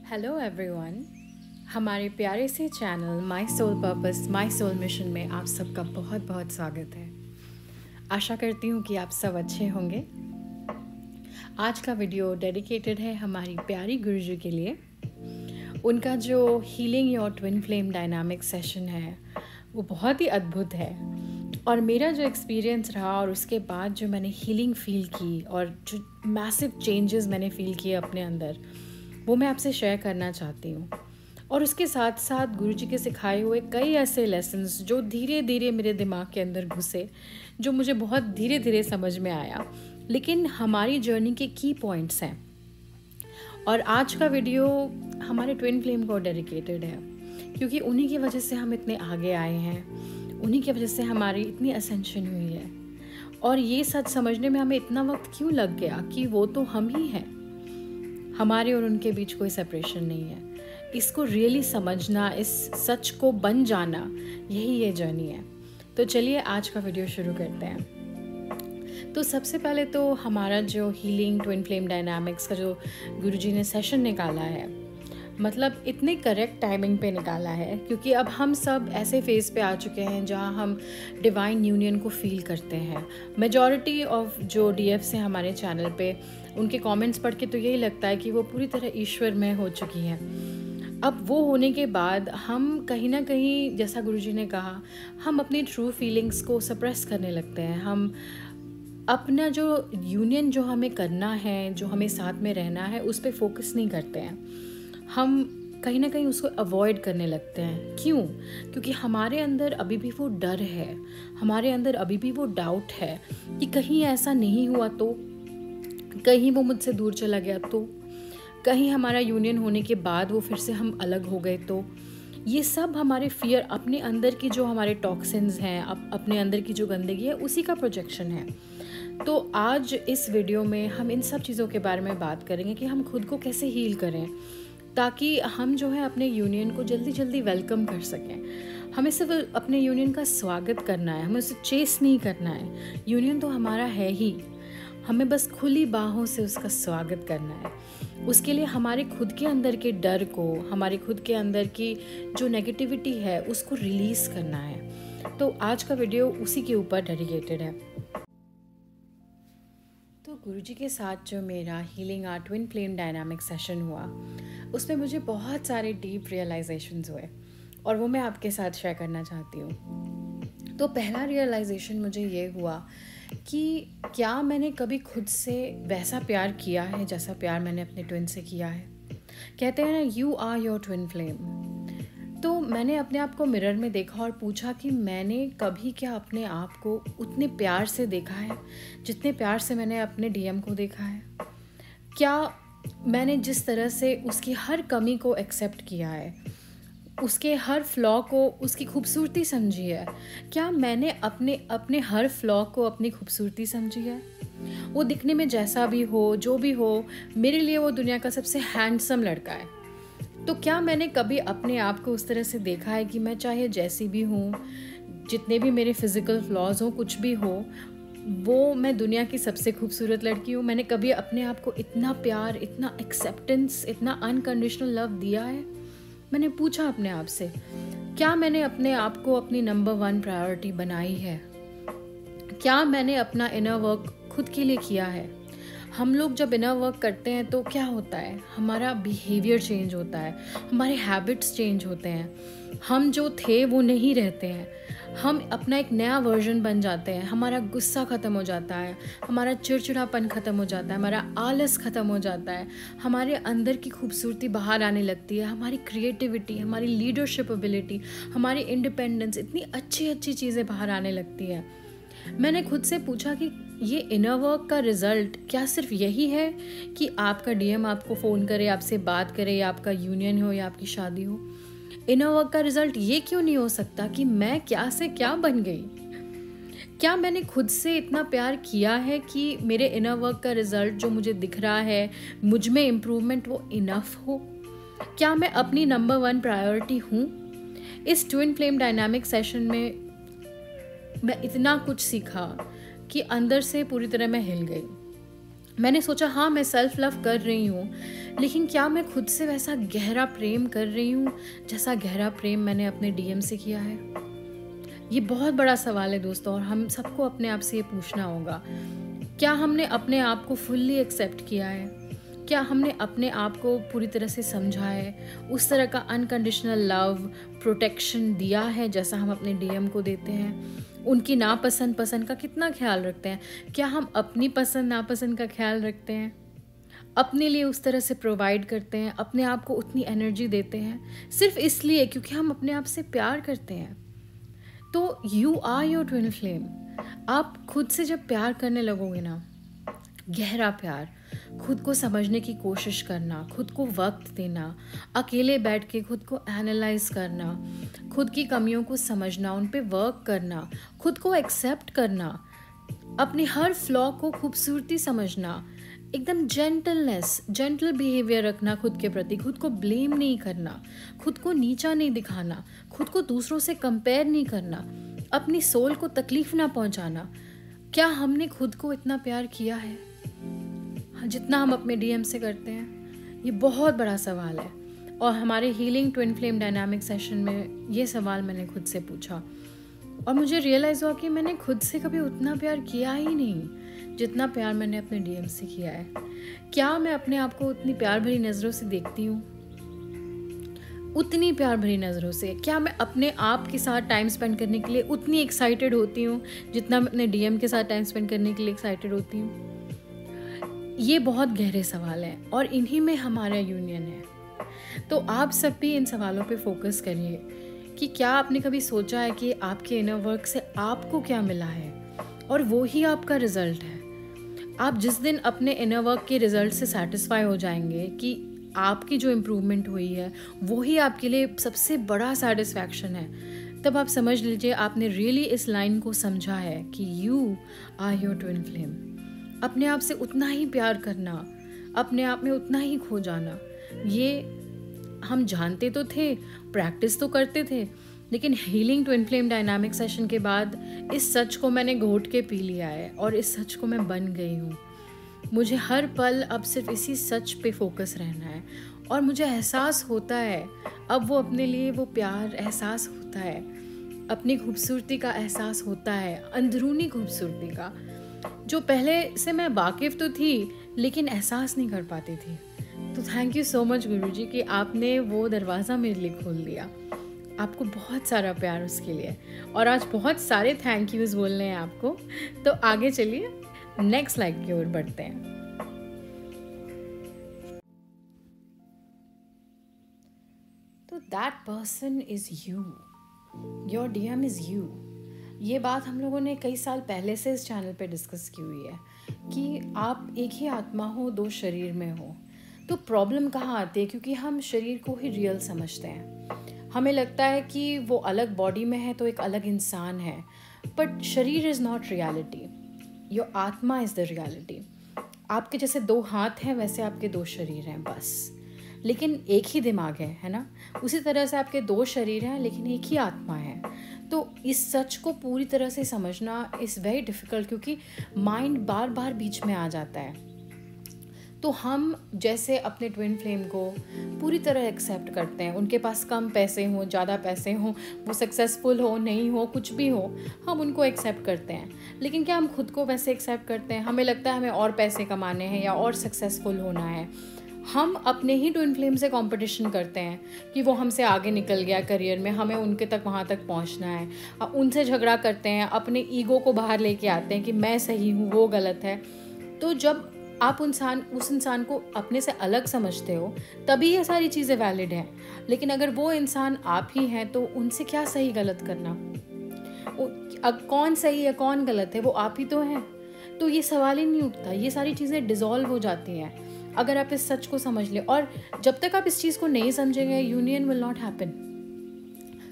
Hello everyone, हमारे प्यारे से channel my soul purpose my soul mission में आप सबका बहुत बहुत स्वागत है। आशा करती हूँ कि आप सब अच्छे होंगे। आज का वीडियो डेडिकेटेड है हमारी प्यारी गुरुजी के लिए। उनका जो healing your twin flame dynamic session है वो बहुत ही अद्भुत है और मेरा जो एक्सपीरियंस रहा और उसके बाद जो मैंने हीलिंग फील की और जो मैसिव चेंजेस मैंने फील किए अपने अंदर, वो मैं आपसे शेयर करना चाहती हूँ। और उसके साथ साथ गुरुजी के सिखाए हुए कई ऐसे लेसन्स जो धीरे धीरे मेरे दिमाग के अंदर घुसे, जो मुझे बहुत धीरे धीरे समझ में आया, लेकिन हमारी जर्नी के की पॉइंट्स हैं। और आज का वीडियो हमारे ट्विन फ्लेम को डेडिकेटेड है, क्योंकि उन्हीं की वजह से हम इतने आगे आए हैं, उन्हीं की वजह से हमारी इतनी असेंशन हुई है। और ये सच समझने में हमें इतना वक्त क्यों लग गया कि वो तो हम ही हैं, हमारे और उनके बीच कोई सेपरेशन नहीं है। इसको रियली समझना, इस सच को बन जाना, यही ये जर्नी है। तो चलिए आज का वीडियो शुरू करते हैं। तो सबसे पहले तो हमारा जो हीलिंग ट्विन फ्लेम डायनामिक्स का जो गुरुजी ने सेशन निकाला है, मतलब इतने करेक्ट टाइमिंग पे निकाला है, क्योंकि अब हम सब ऐसे फेज़ पे आ चुके हैं जहाँ हम डिवाइन यूनियन को फील करते हैं। मेजॉरिटी ऑफ जो डीएफ्स हैं हमारे चैनल पे, उनके कमेंट्स पढ़ के तो यही लगता है कि वो पूरी तरह ईश्वरमय हो चुकी हैं। अब वो होने के बाद हम कहीं ना कहीं, जैसा गुरुजी ने कहा, हम अपनी ट्रू फीलिंग्स को सप्रेस करने लगते हैं। हम अपना जो यूनियन जो हमें करना है, जो हमें साथ में रहना है, उस पर फोकस नहीं करते हैं। हम कहीं ना कहीं उसको अवॉइड करने लगते हैं। क्यों? क्योंकि हमारे अंदर अभी भी वो डर है, हमारे अंदर अभी भी वो डाउट है कि कहीं ऐसा नहीं हुआ तो, कहीं वो मुझसे दूर चला गया तो, कहीं हमारा यूनियन होने के बाद वो फिर से हम अलग हो गए तो। ये सब हमारे फियर, अपने अंदर की जो हमारे टॉक्सिन्स हैं, अपने अंदर की जो गंदगी है, उसी का प्रोजेक्शन है। तो आज इस वीडियो में हम इन सब चीज़ों के बारे में बात करेंगे कि हम खुद को कैसे हील करें, ताकि हम जो है अपने यूनियन को जल्दी जल्दी वेलकम कर सकें। हमें सिर्फ अपने यूनियन का स्वागत करना है, हमें उसे चेस नहीं करना है। यूनियन तो हमारा है ही, हमें बस खुली बाहों से उसका स्वागत करना है। उसके लिए हमारे खुद के अंदर के डर को, हमारे खुद के अंदर की जो नेगेटिविटी है, उसको रिलीज़ करना है। तो आज का वीडियो उसी के ऊपर डेडिकेटेड है। तो गुरुजी के साथ जो मेरा healing or twin flame dynamic session हुआ, उसमें मुझे बहुत सारे डीप रियलाइजेशंस हुए और वो मैं आपके साथ शेयर करना चाहती हूँ। तो पहला रियलाइजेशन मुझे ये हुआ कि क्या मैंने कभी खुद से वैसा प्यार किया है जैसा प्यार मैंने अपने ट्विन से किया है। कहते हैं ना, you are your twin flame. तो मैंने अपने आप को मिरर में देखा और पूछा कि मैंने कभी क्या अपने आप को उतने प्यार से देखा है जितने प्यार से मैंने अपने डीएम को देखा है। क्या मैंने जिस तरह से उसकी हर कमी को एक्सेप्ट किया है, उसके हर फ्लॉ को उसकी खूबसूरती समझी है, क्या मैंने अपने हर फ्लॉ को अपनी खूबसूरती समझी है। वो दिखने में जैसा भी हो, जो भी हो, मेरे लिए वो दुनिया का सबसे हैंडसम लड़का है। तो क्या मैंने कभी अपने आप को उस तरह से देखा है कि मैं चाहे जैसी भी हूँ, जितने भी मेरे फिज़िकल फ्लॉज हों, कुछ भी हो, वो मैं दुनिया की सबसे खूबसूरत लड़की हूँ। मैंने कभी अपने आप को इतना प्यार, इतना एक्सेप्टेंस, इतना अनकंडीशनल लव दिया है? मैंने पूछा अपने आप से। क्या मैंने अपने आप को अपनी नंबर 1 प्रायोरिटी बनाई है? क्या मैंने अपना इनर वर्क खुद के लिए किया है? हम लोग जब इनर वर्क करते हैं तो क्या होता है, हमारा बिहेवियर चेंज होता है, हमारे हैबिट्स चेंज होते हैं, हम जो थे वो नहीं रहते हैं, हम अपना एक नया वर्जन बन जाते हैं। हमारा गुस्सा ख़त्म हो जाता है, हमारा चिड़चिड़ापन ख़त्म हो जाता है, हमारा आलस ख़त्म हो जाता है, हमारे अंदर की खूबसूरती बाहर आने लगती है, हमारी क्रिएटिविटी, हमारी लीडरशिप एबिलिटी, हमारी इंडिपेंडेंस, इतनी अच्छी अच्छी चीज़ें बाहर आने लगती हैं। मैंने खुद से पूछा कि ये इनर वर्क का रिज़ल्ट क्या सिर्फ यही है कि आपका डीएम आपको फ़ोन करे, आपसे बात करे, या आपका यूनियन हो, या आपकी शादी हो। इनर वर्क का रिज़ल्ट ये क्यों नहीं हो सकता कि मैं क्या से क्या बन गई? क्या मैंने खुद से इतना प्यार किया है कि मेरे इनर वर्क का रिज़ल्ट जो मुझे दिख रहा है, मुझ में इम्प्रूवमेंट, वो इनफ हो? क्या मैं अपनी नंबर 1 प्रायोरिटी हूँ? इस ट्विन फ्लेम डायनामिक सेशन में मैं इतना कुछ सीखा कि अंदर से पूरी तरह मैं हिल गई। मैंने सोचा हाँ मैं सेल्फ लव कर रही हूँ, लेकिन क्या मैं खुद से वैसा गहरा प्रेम कर रही हूँ जैसा गहरा प्रेम मैंने अपने डीएम से किया है? ये बहुत बड़ा सवाल है दोस्तों, और हम सबको अपने आप से ये पूछना होगा। क्या हमने अपने आप को फुल्ली एक्सेप्ट किया है? क्या हमने अपने आप को पूरी तरह से समझा है? उस तरह का अनकंडीशनल लव, प्रोटेक्शन दिया है जैसा हम अपने डीएम को देते हैं? उनकी नापसंद पसंद का कितना ख्याल रखते हैं? क्या हम अपनी पसंद नापसंद का ख्याल रखते हैं? अपने लिए उस तरह से प्रोवाइड करते हैं, अपने आप को उतनी एनर्जी देते हैं सिर्फ इसलिए क्योंकि हम अपने आप से प्यार करते हैं? तो you are your twin flame. आप खुद से जब प्यार करने लगोगे ना, गहरा प्यार, खुद को समझने की कोशिश करना, खुद को वक्त देना, अकेले बैठ के खुद को एनालाइज करना, खुद की कमियों को समझना, उन पे वर्क करना, खुद को एक्सेप्ट करना, अपनी हर फ्लॉ को खूबसूरती समझना, एकदम जेंटल बिहेवियर रखना खुद के प्रति, खुद को ब्लेम नहीं करना, खुद को नीचा नहीं दिखाना, खुद को दूसरों से कंपेयर नहीं करना, अपनी सोल को तकलीफ ना पहुंचाना। क्या हमने खुद को इतना प्यार किया है जितना हम अपने डीएम से करते हैं? ये बहुत बड़ा सवाल है, और हमारे healing twin flame dynamic session में ये सवाल मैंने खुद से पूछा, और मुझे रियलाइज़ हुआ कि मैंने खुद से कभी उतना प्यार किया ही नहीं जितना प्यार मैंने अपने डीएम से किया है। क्या मैं अपने आप को उतनी प्यार भरी नज़रों से देखती हूँ? उतनी प्यार भरी नज़रों से क्या मैं अपने आप के साथ टाइम स्पेंड करने के लिए उतनी एक्साइटेड होती हूँ जितना मैं अपने डीएम के साथ टाइम स्पेंड करने के लिए एक्साइटेड होती हूँ? ये बहुत गहरे सवाल हैं, और इन्हीं में हमारा यूनियन है। तो आप सब भी इन सवालों पे फोकस करिए कि क्या आपने कभी सोचा है कि आपके इनर वर्क से आपको क्या मिला है, और वो ही आपका रिजल्ट है। आप जिस दिन अपने इनर वर्क के रिजल्ट से सेटिस्फाई हो जाएंगे कि आपकी जो इम्प्रूवमेंट हुई है वो ही आपके लिए सबसे बड़ा सेटिस्फैक्शन है, तब आप समझ लीजिए आपने रियली इस लाइन को समझा है कि you are your twin flame. अपने आप से उतना ही प्यार करना, अपने आप में उतना ही खो जाना, ये हम जानते तो थे, प्रैक्टिस तो करते थे, लेकिन healing twin flame dynamic session के बाद इस सच को मैंने घोट के पी लिया है, और इस सच को मैं बन गई हूँ। मुझे हर पल अब सिर्फ इसी सच पे फोकस रहना है, और मुझे एहसास होता है अब वो अपने लिए वो प्यार एहसास होता है, अपनी खूबसूरती का एहसास होता है, अंदरूनी खूबसूरती का, जो पहले से मैं वाकिफ़ तो थी लेकिन एहसास नहीं कर पाती थी। तो थैंक यू सो मच गुरुजी कि आपने वो दरवाज़ा मेरे लिए खोल दिया। आपको बहुत सारा प्यार उसके लिए, और आज बहुत सारे थैंक यूज़ बोलने हैं आपको। तो आगे चलिए नेक्स्ट लाइक की ओर बढ़ते हैं। तो that person is you, your DM is you. ये बात हम लोगों ने कई साल पहले से इस चैनल पे डिस्कस की हुई है कि आप एक ही आत्मा हो, दो शरीर में हो। तो प्रॉब्लम कहाँ आती है? क्योंकि हम शरीर को ही रियल समझते हैं। हमें लगता है कि वो अलग बॉडी में है तो एक अलग इंसान है, बट शरीर इज़ नॉट रियलिटी, योर आत्मा इज़ द रियलिटी। आपके जैसे दो हाथ हैं वैसे आपके दो शरीर हैं बस, लेकिन एक ही दिमाग है ना? उसी तरह से आपके दो शरीर हैं लेकिन एक ही आत्मा है। तो इस सच को पूरी तरह से समझना इज़ वेरी डिफ़िकल्ट, क्योंकि माइंड बार बार बीच में आ जाता है। तो हम जैसे अपने ट्विन फ्लेम को पूरी तरह एक्सेप्ट करते हैं, उनके पास कम पैसे हों, ज़्यादा पैसे हों, वो सक्सेसफुल हो नहीं हो, कुछ भी हो, हम उनको एक्सेप्ट करते हैं। लेकिन क्या हम खुद को वैसे एक्सेप्ट करते हैं? हमें लगता है हमें और पैसे कमाने हैं या और सक्सेसफुल होना है। हम अपने ही ट्विन फ्लेम से कंपटीशन करते हैं कि वो हमसे आगे निकल गया करियर में, हमें उनके तक वहाँ तक पहुँचना है। उनसे झगड़ा करते हैं, अपने ईगो को बाहर लेके आते हैं कि मैं सही हूँ, वो गलत है। तो जब आप उस इंसान को अपने से अलग समझते हो तभी ये सारी चीज़ें वैलिड हैं। लेकिन अगर वो इंसान आप ही हैं तो उनसे क्या सही गलत करना? कौन सही है कौन गलत है, वो आप ही तो हैं। तो ये सवाल ही नहीं उठता, ये सारी चीज़ें डिसॉल्व हो जाती हैं अगर आप इस सच को समझ लें। और जब तक आप इस चीज़ को नहीं समझेंगे, union will not happen,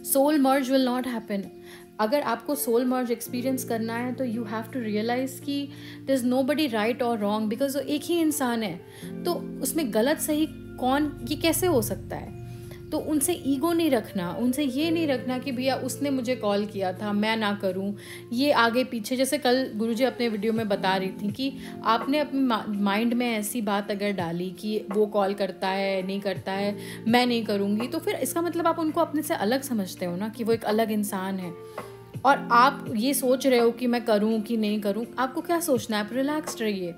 soul merge will not happen. अगर आपको सोल मर्ज एक्सपीरियंस करना है तो यू हैव टू रियलाइज़ कि देयर इज़ नोबडी राइट और रॉन्ग, बिकॉज वो एक ही इंसान है। तो उसमें गलत सही कौन, ये कैसे हो सकता है? तो उनसे ईगो नहीं रखना, उनसे ये नहीं रखना कि भैया उसने मुझे कॉल किया था मैं ना करूं, ये आगे पीछे। जैसे कल गुरुजी अपने वीडियो में बता रही थी कि आपने अपने माइंड में ऐसी बात अगर डाली कि वो कॉल करता है नहीं करता है, मैं नहीं करूँगी, तो फिर इसका मतलब आप उनको अपने से अलग समझते हो ना, कि वो एक अलग इंसान है। और आप ये सोच रहे हो कि मैं करूं कि नहीं करूं। आपको क्या सोचना है, आप रिलैक्स्ड रहिए,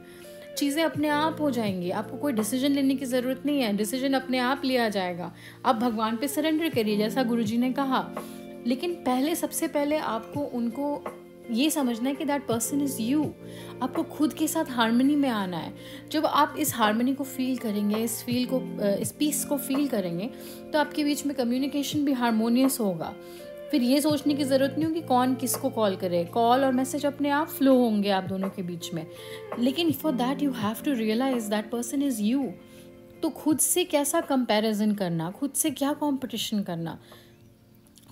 चीज़ें अपने आप हो जाएंगी। आपको कोई डिसीजन लेने की ज़रूरत नहीं है, डिसीजन अपने आप लिया जाएगा। आप भगवान पे सरेंडर करिए जैसा गुरुजी ने कहा। लेकिन पहले, सबसे पहले आपको उनको ये समझना है कि दैट पर्सन इज़ यू। आपको खुद के साथ हार्मनी में आना है। जब आप इस हार्मनी को फील करेंगे, इस पीस को फील करेंगे, तो आपके बीच में कम्युनिकेशन भी हारमोनियस होगा। फिर ये सोचने की ज़रूरत नहीं होगी कौन किसको कॉल करे, कॉल और मैसेज अपने आप फ्लो होंगे आप दोनों के बीच में। लेकिन for that you have to realise that person is you. तो खुद से कैसा कंपैरिजन करना, खुद से क्या कंपटीशन करना,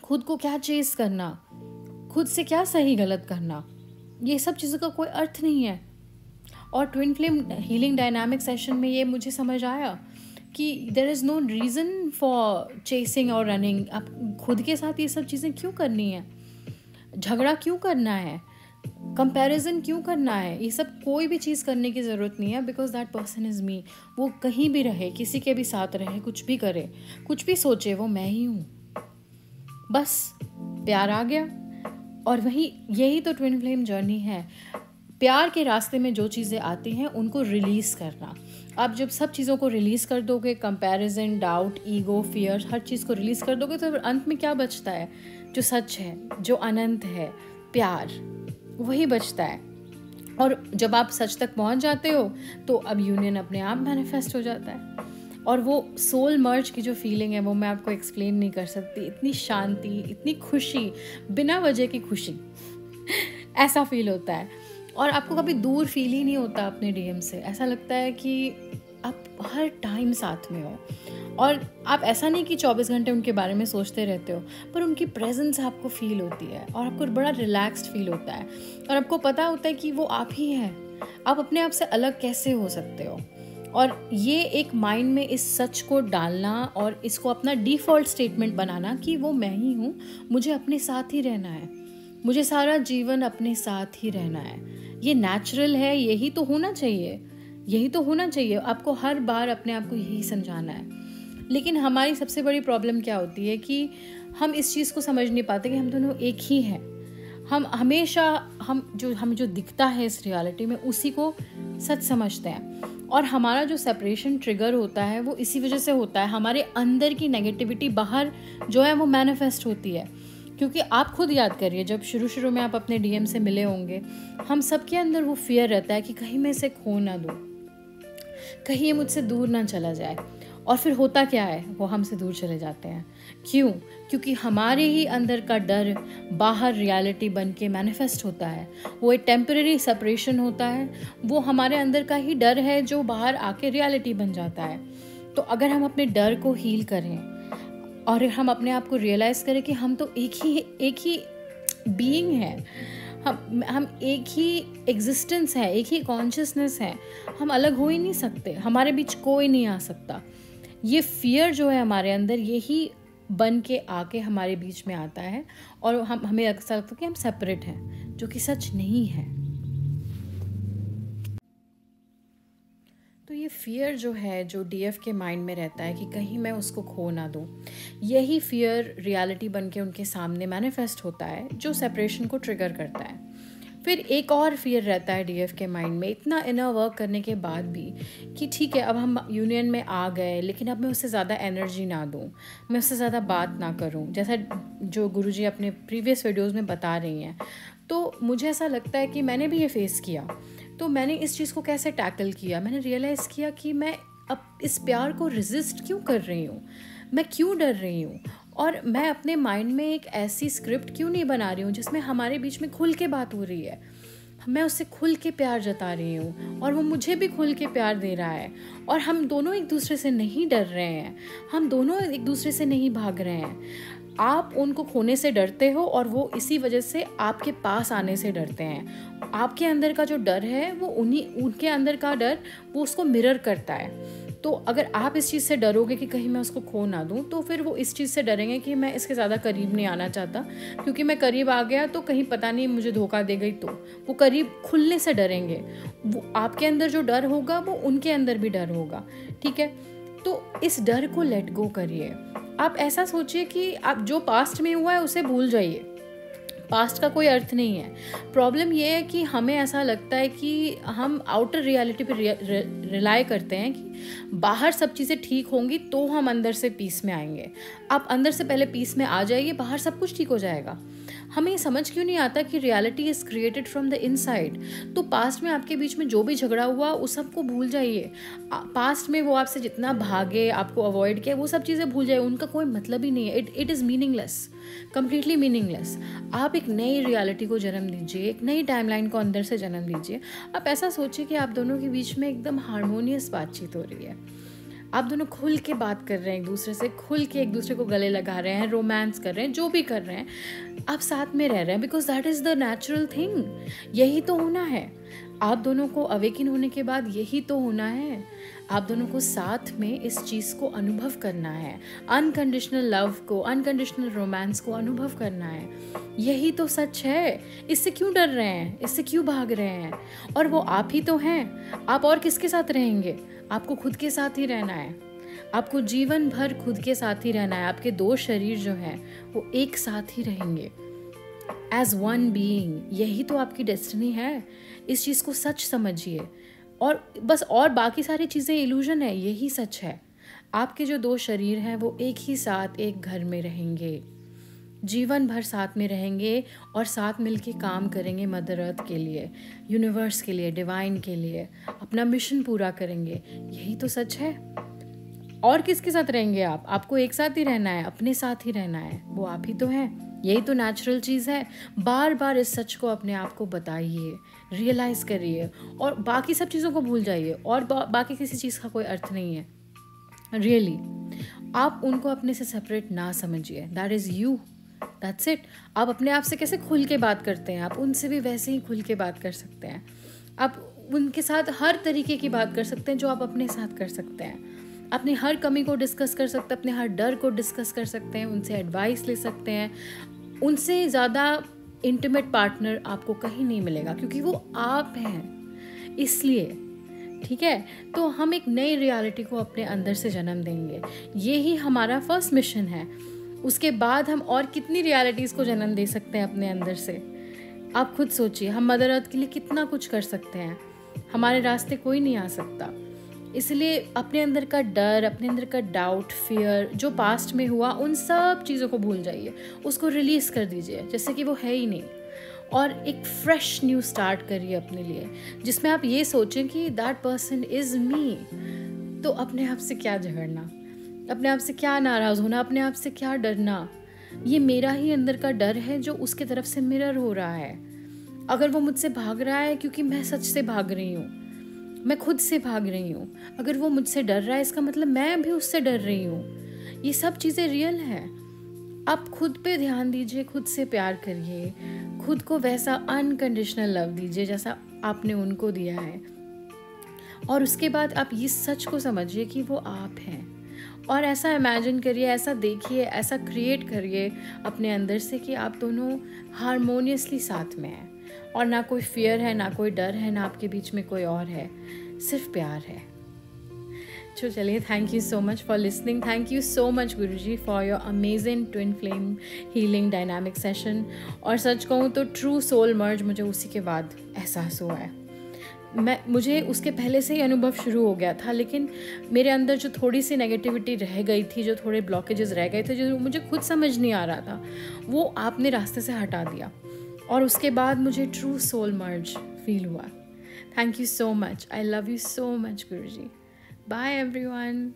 खुद को क्या चेस करना, खुद से क्या सही गलत करना, ये सब चीज़ों का कोई अर्थ नहीं है। और twin flame healing dynamic session में ये मुझे समझ आया कि there is no reason for chasing और रनिंग। आप खुद के साथ ये सब चीज़ें क्यों करनी है, झगड़ा क्यों करना है, कंपैरिजन क्यों करना है, ये सब कोई भी चीज़ करने की ज़रूरत नहीं है। Because that person is me. वो कहीं भी रहे, किसी के भी साथ रहे, कुछ भी करे, कुछ भी सोचे, वो मैं ही हूँ। बस प्यार आ गया। और यही तो ट्विन फ्लेम जर्नी है। प्यार के रास्ते में जो चीज़ें आती हैं उनको रिलीज़ करना। आप जब सब चीज़ों को रिलीज़ कर दोगे, कंपैरिजन, डाउट, ईगो, फियर, हर चीज़ को रिलीज़ कर दोगे, तो फिर अंत में क्या बचता है? जो सच है, जो अनंत है, प्यार, वही बचता है। और जब आप सच तक पहुंच जाते हो तो अब यूनियन अपने आप मैनिफेस्ट हो जाता है। और वो सोल मर्ज की जो फीलिंग है वो मैं आपको एक्सप्लेन नहीं कर सकती। इतनी शांति, इतनी खुशी, बिना वजह की खुशी ऐसा फील होता है। और आपको कभी दूर फील ही नहीं होता अपने डीएम से। ऐसा लगता है कि आप हर टाइम साथ में हो। और आप ऐसा नहीं कि 24 घंटे उनके बारे में सोचते रहते हो, पर उनकी प्रेजेंस आपको फील होती है और आपको बड़ा रिलैक्स्ड फील होता है। और आपको पता होता है कि वो आप ही हैं। आप अपने आप से अलग कैसे हो सकते हो? और ये एक माइंड में इस सच को डालना और इसको अपना डिफ़ॉल्ट स्टेटमेंट बनाना कि वो मैं ही हूँ, मुझे अपने साथ ही रहना है, मुझे सारा जीवन अपने साथ ही रहना है, ये नेचुरल है, यही तो होना चाहिए, यही तो होना चाहिए। आपको हर बार अपने आप को यही समझाना है। लेकिन हमारी सबसे बड़ी प्रॉब्लम क्या होती है कि हम इस चीज़ को समझ नहीं पाते कि हम दोनों एक ही हैं। हम हमेशा हमें जो दिखता है इस रियलिटी में उसी को सच समझते हैं। और हमारा जो सेपरेशन ट्रिगर होता है वो इसी वजह से होता है। हमारे अंदर की नेगेटिविटी बाहर जो है वो मैनिफेस्ट होती है। क्योंकि आप खुद याद करिए, जब शुरू में आप अपने डीएम से मिले होंगे, हम सबके अंदर वो फियर रहता है कि कहीं मैं इसे खो ना दूँ, कहीं ये मुझसे दूर ना चला जाए। और फिर होता क्या है, वो हमसे दूर चले जाते हैं। क्यों? क्योंकि हमारे ही अंदर का डर बाहर रियलिटी बन के मैनिफेस्ट होता है। वो एक टेम्परेरी सेपरेशन होता है, वो हमारे अंदर का ही डर है जो बाहर आके रियलिटी बन जाता है। तो अगर हम अपने डर को हील करें और हम अपने आप को रियलाइज़ करें कि हम तो एक ही बीइंग है, हम एक ही एग्जिस्टेंस है, एक ही कॉन्शियसनेस है, हम अलग हो ही नहीं सकते, हमारे बीच कोई नहीं आ सकता। ये फियर जो है हमारे अंदर, यही बन के आके हमारे बीच में आता है और हमें अक्सर लगता है कि हम सेपरेट हैं, जो कि सच नहीं है। तो ये फियर जो है, जो डीएफ के माइंड में रहता है कि कहीं मैं उसको खो ना दूँ, यही फियर रियलिटी बन के उनके सामने मैनिफेस्ट होता है, जो सेपरेशन को ट्रिगर करता है। फिर एक और फियर रहता है डीएफ के माइंड में, इतना इनर वर्क करने के बाद भी, कि ठीक है अब हम यूनियन में आ गए, लेकिन अब मैं उससे ज़्यादा एनर्जी ना दूँ, मैं उससे ज़्यादा बात ना करूँ, जैसा जो गुरुजी अपने प्रीवियस वीडियोस में बता रही हैं। तो मुझे ऐसा लगता है कि मैंने भी ये फेस किया। तो मैंने इस चीज़ को कैसे टैकल किया, मैंने रियलाइज़ किया कि मैं अब इस प्यार को रेजिस्ट क्यों कर रही हूँ, मैं क्यों डर रही हूँ, और मैं अपने माइंड में एक ऐसी स्क्रिप्ट क्यों नहीं बना रही हूँ जिसमें हमारे बीच में खुल के बात हो रही है। मैं उससे खुल के प्यार जता रही हूँ और वो मुझे भी खुल के प्यार दे रहा है, और हम दोनों एक दूसरे से नहीं डर रहे हैं, हम दोनों एक दूसरे से नहीं भाग रहे हैं। आप उनको खोने से डरते हो और वो इसी वजह से आपके पास आने से डरते हैं। आपके अंदर का जो डर है वो उनके अंदर का डर वो उसको मिरर करता है। तो अगर आप इस चीज़ से डरोगे कि कहीं मैं उसको खो ना दूँ, तो फिर वो इस चीज़ से डरेंगे कि मैं इसके ज़्यादा करीब नहीं आना चाहता, क्योंकि मैं करीब आ गया तो कहीं पता नहीं मुझे धोखा दे गई। तो वो करीब खुलने से डरेंगे। वो आपके अंदर जो डर होगा वो उनके अंदर भी डर होगा, ठीक है। तो इस डर को लेट गो करिए। आप ऐसा सोचिए कि आप जो पास्ट में हुआ है उसे भूल जाइए। पास्ट का कोई अर्थ नहीं है। प्रॉब्लम ये है कि हमें ऐसा लगता है कि हम आउटर रियलिटी पे रिलाई करते हैं कि बाहर सब चीज़ें ठीक होंगी तो हम अंदर से पीस में आएंगे। आप अंदर से पहले पीस में आ जाइए, बाहर सब कुछ ठीक हो जाएगा। हमें ये समझ क्यों नहीं आता कि reality is created from the inside. तो पास्ट में आपके बीच में जो भी झगड़ा हुआ उस सबको भूल जाइए। पास्ट में वो आपसे जितना भागे, आपको अवॉइड किया, वो सब चीज़ें भूल जाइए। उनका कोई मतलब ही नहीं है। It is meaningless, completely meaningless. आप एक नई रियलिटी को जन्म दीजिए, एक नई टाइमलाइन को अंदर से जन्म दीजिए। आप ऐसा सोचिए कि आप दोनों के बीच में एकदम हारमोनियस बातचीत हो रही है। आप दोनों खुल के बात कर रहे हैं, एक दूसरे से खुल के एक दूसरे को गले लगा रहे हैं, रोमांस कर रहे हैं, जो भी कर रहे हैं, आप साथ में रह रहे हैं, because that is the natural thing. यही तो होना है। आप दोनों को अवेकिन होने के बाद यही तो होना है। आप दोनों को साथ में इस चीज़ को अनुभव करना है, अनकंडीशनल लव को, अनकंडीशनल रोमांस को अनुभव करना है। यही तो सच है। इससे क्यों डर रहे हैं, इससे क्यों भाग रहे हैं? और वो आप ही तो हैं। आप और किसके साथ रहेंगे? आपको खुद के साथ ही रहना है। आपको जीवन भर खुद के साथ ही रहना है। आपके दो शरीर जो हैं वो एक साथ ही रहेंगे, एज वन बीइंग। यही तो आपकी डेस्टिनी है। इस चीज़ को सच समझिए। और बस, और बाकी सारी चीज़ें इल्यूजन है, यही सच है। आपके जो दो शरीर हैं वो एक ही साथ एक घर में रहेंगे, जीवन भर साथ में रहेंगे और साथ मिलके काम करेंगे मदर अर्थ के लिए, यूनिवर्स के लिए, डिवाइन के लिए, अपना मिशन पूरा करेंगे। यही तो सच है। और किसके साथ रहेंगे आप? आपको एक साथ ही रहना है, अपने साथ ही रहना है। वो आप ही तो हैं। यही तो नेचुरल चीज़ है। बार बार इस सच को अपने आप को बताइए, रियलाइज़ करिए और बाकी सब चीज़ों को भूल जाइए। और बाकी किसी चीज़ का कोई अर्थ नहीं है। रियली आप उनको अपने से सेपरेट ना समझिए। That is you, that's it. आप अपने आप से कैसे खुल के बात करते हैं, आप उनसे भी वैसे ही खुल के बात कर सकते हैं। आप उनके साथ हर तरीके की बात कर सकते हैं जो आप अपने साथ कर सकते हैं। अपनी हर कमी को डिस्कस कर सकते हैं, अपने हर डर को डिस्कस कर सकते हैं, उनसे एडवाइस ले सकते हैं। उनसे ज़्यादा इंटीमेट पार्टनर आपको कहीं नहीं मिलेगा, क्योंकि वो आप हैं। इसलिए ठीक है, तो हम एक नई रियलिटी को अपने अंदर से जन्म देंगे। यही हमारा फर्स्ट मिशन है। उसके बाद हम और कितनी रियलिटीज़ को जन्म दे सकते हैं अपने अंदर से। आप खुद सोचिए, हम मदर अर्थ के लिए कितना कुछ कर सकते हैं। हमारे रास्ते कोई नहीं आ सकता। इसलिए अपने अंदर का डर, अपने अंदर का डाउट, फियर, जो पास्ट में हुआ, उन सब चीज़ों को भूल जाइए। उसको रिलीज़ कर दीजिए जैसे कि वो है ही नहीं। और एक फ्रेश न्यू स्टार्ट करिए अपने लिए, जिसमें आप ये सोचें कि दैट पर्सन इज़ मी। तो अपने आप से क्या झगड़ना, अपने आप से क्या नाराज़ होना, अपने आप से क्या डरना? ये मेरा ही अंदर का डर है जो उसके तरफ से मिरर हो रहा है। अगर वो मुझसे भाग रहा है क्योंकि मैं सच से भाग रही हूँ, मैं खुद से भाग रही हूँ। अगर वो मुझसे डर रहा है इसका मतलब मैं भी उससे डर रही हूँ। ये सब चीज़ें रियल हैं। आप खुद पे ध्यान दीजिए, खुद से प्यार करिए, खुद को वैसा अनकंडीशनल लव दीजिए जैसा आपने उनको दिया है। और उसके बाद आप ये सच को समझिए कि वो आप हैं। और ऐसा इमेजिन करिए, ऐसा देखिए, ऐसा क्रिएट करिए अपने अंदर से कि आप दोनों हारमोनियसली साथ में हैं। और ना कोई फियर है, ना कोई डर है, ना आपके बीच में कोई और है, सिर्फ प्यार है। तो चलिए, thank you so much for listening. Thank you so much Guruji for your amazing twin flame healing dynamic session. और सच कहूँ तो ट्रू सोल मर्ज मुझे उसी के बाद एहसास हुआ है। मुझे उसके पहले से ही अनुभव शुरू हो गया था, लेकिन मेरे अंदर जो थोड़ी सी नेगेटिविटी रह गई थी, जो थोड़े ब्लॉकेजेस रह गए थे, जो मुझे खुद समझ नहीं आ रहा था, वो आपने रास्ते से हटा दिया। और उसके बाद मुझे ट्रू सोल मर्ज फील हुआ। Thank you so much. I love you so much Guruji. Bye everyone.